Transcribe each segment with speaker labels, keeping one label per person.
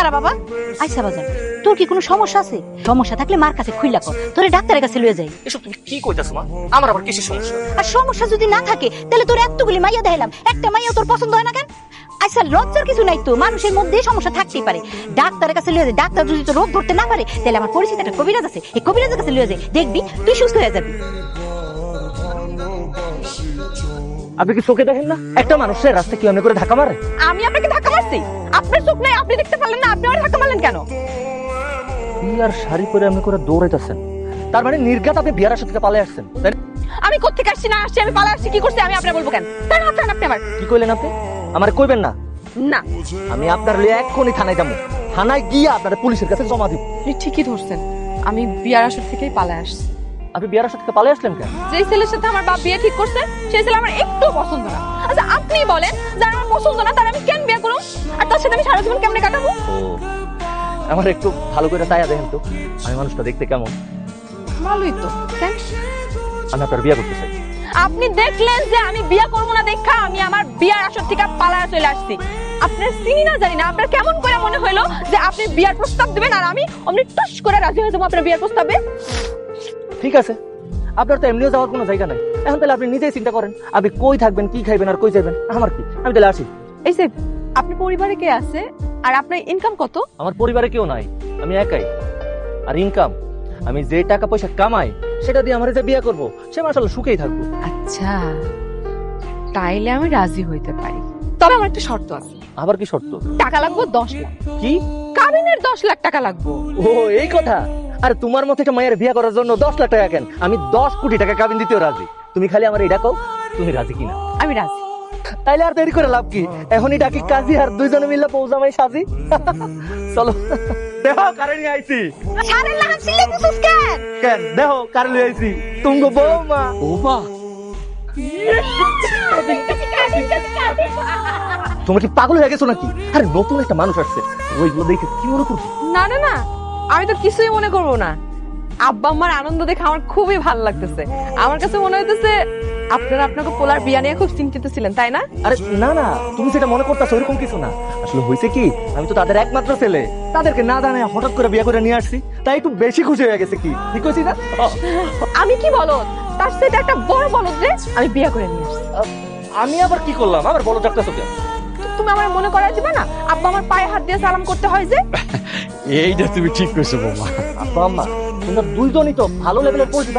Speaker 1: খারাপ বাবা। আচ্ছা বাজার, তোর কি কোনো সমস্যা আছে? সমস্যা থাকলে মার কাছে খুইলা কর, তোরে ডাক্তারের কাছে লয়ে যাই।
Speaker 2: এসব তুমি কি কইতাছো মা? আমার আবার কিসের সমস্যা?
Speaker 1: আর সমস্যা যদি না থাকে তাহলে তোর এতগুলি মাইয়া দেখাইলাম, একটা মাইয়া তোর পছন্দ হয় না কেন? আচ্ছা লজ্জার কিছু নাই তো, মানুষের মধ্যে সমস্যা থাকতেই পারে। ডাক্তারের কাছে লয়ে যায়, ডাক্তার যদি তোর রোগ ধরতে না পারে তাহলে আমার পরিচিত একটা কবিরাজ আছে, এই কবিরাজের কাছে লয়ে যায়, দেখবি তুই সুস্থ হয়ে যাবি।
Speaker 2: আপনি কি চোখে দেখেন না একটা মানুষের রাস্তায় কি এমনি করে ধাক্কা মারে?
Speaker 1: আমি আপনাকে ধাক্কা মারছি? আপনার চোখ নাই, আপনি দেখতে পারলেন না, আপনি আমার ধাক্কা মারলেন কেন?
Speaker 2: বিয়ার শাড়ি পরে এমনি করে দৌড়াইতেছেন, তার মানে নির্ঘাত আপনি বিয়ার আসর থেকে পালিয়ে আসছেন, তাই না?
Speaker 1: আমি কোত্থেকে আসছি না আসছি, আমি পালা আসছি, কি করছি আমি আপনার বলবো কেন? তার হাত ছাড়েন আপনি আমার।
Speaker 2: কি কইলেন আপনি? আমার কইবেন না?
Speaker 1: না,
Speaker 2: আমি আপনার লিয়ে এক্ষুনি থানায় যাবো, থানায় গিয়ে আপনার পুলিশের কাছে জমা দিব।
Speaker 3: আপনি ঠিকই ধরছেন, আমি বিয়ার আসর থেকেই পালায় আসছি।
Speaker 2: আপনি বিয়ার আসর থেকে পালিয়ে আসলেন কেন?
Speaker 3: যেই ছেলের সাথে আমার বাপ বিয়ে ঠিক করছে সেই ছেলে আমার একটু পছন্দ না। আচ্ছা আপনি বলেন, যারা আমার পছন্দ না তার আমি কেন বিয়ে করব? আর তার সাথে আমি সারা জীবন কেমনে কাটাবো?
Speaker 2: ও, আমার একটু ভালো করে তাইয়া দেখেন তো, আমি মানুষটা দেখতে কেমন?
Speaker 3: ভালোই তো। কেন?
Speaker 2: আমি আপনার বিয়ে করতে চাই।
Speaker 3: আপনি দেখলেন যে আমি বিয়ে করবো না দেখা আমি আমার বিয়ার আসর থেকে পালায় চলে আসছি। আপনার চিনি না জানি না, আপনার কেমন করে মনে হইলো যে আপনি বিয়ার প্রস্তাব দিবেন আর আমি অমনি টুস করে রাজি হয়ে যাবো আপনার বিয়ার প্রস্তাবে?
Speaker 2: ঠিক আছে, আপনার তো এমনিও যাওয়ার কোনো জায়গা নাই, এখন তাহলে আপনি নিজেই চিন্তা করেন আপনি কই থাকবেন, কি খাইবেন আর কই যাবেন। আমার কি, আমি তাহলে আসি।
Speaker 3: এই যে আপনার পরিবারে কে আছে আর আপনার ইনকাম কত?
Speaker 2: আমার পরিবারে কেউ নাই, আমি একাই। আর ইনকাম, আমি যে টাকা পয়সা কামাই সেটা দিয়ে আমার যে বিয়ে করবো সে মাশাআল্লাহ সুখেই থাকবো।
Speaker 3: আচ্ছা তাইলে আমি রাজি হইতে পারি, তবে আমার একটা শর্ত আছে।
Speaker 2: আবার কি শর্ত?
Speaker 3: টাকা লাগবে 10 লাখ।
Speaker 2: কি?
Speaker 3: কাবিনের 10 লাখ টাকা লাগবে।
Speaker 2: ও এই কথা? আর তোমার মতো একটা মায়ের বিয়ে করার জন্য 10 লাখ টাকা কেন? আমি 10 কোটি টাকা কাবিন দিতেও রাজি। তুমি খালি আমার এটা কও, তুমি রাজি কিনা।
Speaker 3: আমি রাজি।
Speaker 2: তাইলে আর দেরি করে লাভ কি, এখনই ডাকি কাজী আর দুইজনে মিলে পৌঁছামাই সাজি। চলো দেখো কারে নিয়ে আইছি।
Speaker 1: সারের লাগাম সিলে বুঝুস কেন?
Speaker 2: কেন দেখো কারে নিয়ে আইছি, তুঙ্গ বৌমা। বৌমা তুমি কি পাগল হয়ে গেছো নাকি? আরে নতুন একটা মানুষ আসছে, ওইগুলো দেখে কি মনে করছো?
Speaker 3: না না না, আমি তো কিছুই মনে করব না। আব্বা আম্মার আনন্দ দেখে আমার খুবই ভালো লাগতেছে। আমার কাছে মনে হইতেছে আপনারা আপনাকে পোলার বিয়া নিয়ে খুব চিন্তিত ছিলেন, তাই না?
Speaker 2: আরে না না, তুমি যেটা মনে করতেছো ওরকম কিছু না। আসলে হয়েছে কি, আমি তো তাদের একমাত্র ছেলে, তাদেরকে না জানায় হঠাৎ করে বিয়ে করে নিয়ে আসছি, তাই একটু বেশি খুশি হয়ে গেছে। কি ঠিক কইছি না?
Speaker 3: আমি কি বলদ, তার সাথে একটা বড় বলদ রে আমি বিয়া করে নিয়ে আসছি।
Speaker 2: আমি আবার কি করলাম? আবার বলো যাকতেছো কেন?
Speaker 3: তুমি আমার মনে করাই দিবে না? আব্বা আমার পায়ে হাত দিয়ে সালাম করতে হয় যে।
Speaker 4: এইটা তুমি ঠিক কইছো বৌমা।
Speaker 2: আব্বা আম্মা তোমরা দুইজনই তো ভালো লেভেলের পরিচিত,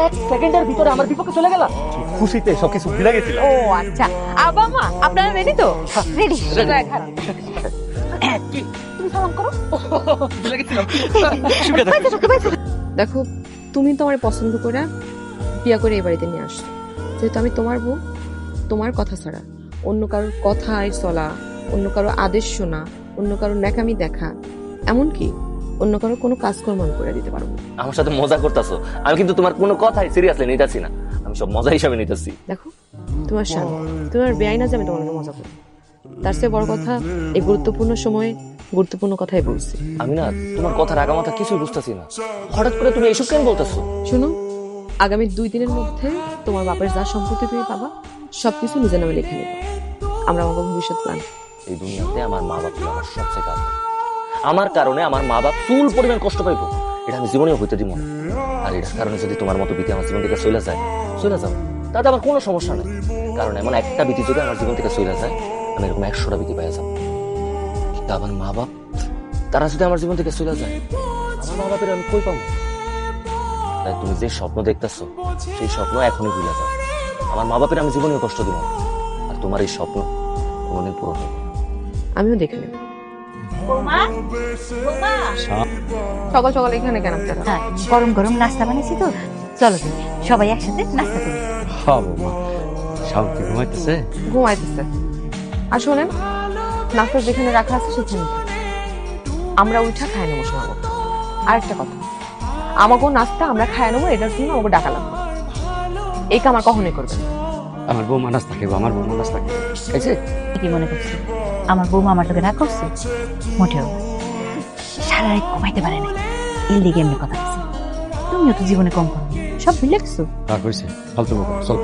Speaker 2: এক সেকেন্ডের ভিতরে আমার বিপক্ষে চলে গেলা। খুশিতে সবকিছু ভুলে গেছিলাম।
Speaker 3: ও আচ্ছা, আব্বা আম্মা আপনারা রেডি তো?
Speaker 1: রেডি।
Speaker 2: কি
Speaker 1: তুমি সালাম করো।
Speaker 2: ভুলে গেছিলাম।
Speaker 3: দেখো, তুমি তো আমার পছন্দ করে বিয়া করে এই বাড়িতে নিয়ে আসছো, যেহেতু আমি তোমার বউ, তোমার কথা ছাড়া অন্য কারোর কথায় চলা, অন্য কারো আদেশ শোনা, অন্য কারোর ন্যাকামি দেখা, এমনকি অন্য কারো কোনো কাজকর্ম আমি করে দিতে পারবো না।
Speaker 2: আমার সাথে মজা করতেছো? আমি কিন্তু তোমার কোনো কথাই সিরিয়াসলি নিতেছি না, আমি সব মজা হিসাবে নিতেছি।
Speaker 3: দেখো তোমার স্বামী, তোমার বেআই না যে আমি তোমার মজা করি। তার চেয়ে বড় কথা, এই গুরুত্বপূর্ণ সময়ে গুরুত্বপূর্ণ কথাই বলছি।
Speaker 2: আমি না তোমার কথার আগামাথা কিছুই বুঝতেছি না, হঠাৎ করে তুমি এইসব কেন বলতেছো?
Speaker 3: শোনো, আগামী 2 দিনের মধ্যে তোমার বাপের যা সম্পত্তি তুমি পাবা সবকিছু নিজের নামে লিখে নেবে। আমরা আমাকে ভবিষ্যৎ প্ল্যান।
Speaker 2: এই দুনিয়াতে আমার মা বাপ আমার সবচেয়ে কাছে, আমার কারণে আমার মা বাপ চুল পরিমাণ কষ্ট পাইবো, এটা আমি জীবনেও হইতে দিব না। আর এটার কারণে যদি তোমার মতো বিধি আমার জীবন থেকে চলে যায়, চলে যাও, তাতে আমার কোনো সমস্যা নেই। কারণ এমন একটা বিধি যদি আমার জীবন থেকে চলে যায়, আমি এরকম 100টা বিধি পাই যাবো। কিন্তু আমার মা বাপ, তারা যদি আমার জীবন থেকে চলে যায়, আমার মা বাপের আমি কই পাবো? তাই তুমি যে স্বপ্ন দেখতেছো সেই স্বপ্ন এখনই ভুলে যাও। আমার মা বাপের আমি জীবনেও কষ্ট দিব না, আর তোমার এই স্বপ্ন কোনোদিন পূরণ হবে না।
Speaker 3: আমিও দেখে নেব। সকাল সকাল এখানে কেন আপনারা?
Speaker 1: হ্যাঁ, গরম গরম নাস্তা বানিয়েছি তো, চলো তুমি সবাই একসাথে নাস্তা করি।
Speaker 4: হ্যাঁ বৌমা, শান্তি ঘুমাইতেছে।
Speaker 3: ঘুমাইতেছে। আর শোনেন, নাস্তা যেখানে রাখা আছে সেখানে আমরা উঠা খাই নেবো সময় মতো। আরেকটা কথা, আমাকে নাস্তা আমরা খাই নেবো, এটার জন্য আমাকে ডাকা লাগবে। এই কাম আর কখনোই করবে না।
Speaker 4: আমার বৌমা নাস্তা খাইবো, আমার বৌমা নাস্তা খাইবো।
Speaker 2: এই যে
Speaker 1: কি মনে করছো আমার বৌমা আমার তোকে রাগ করছে? মোটেও না। সারা রাত ঘুমাইতে পারে না, এর লিগে এমনি কথা বলছি। তুমিও তো জীবনে কম করো, সব ভুলে গেছো।
Speaker 4: রাগ হয়েছে, ফালতু বকো, চল।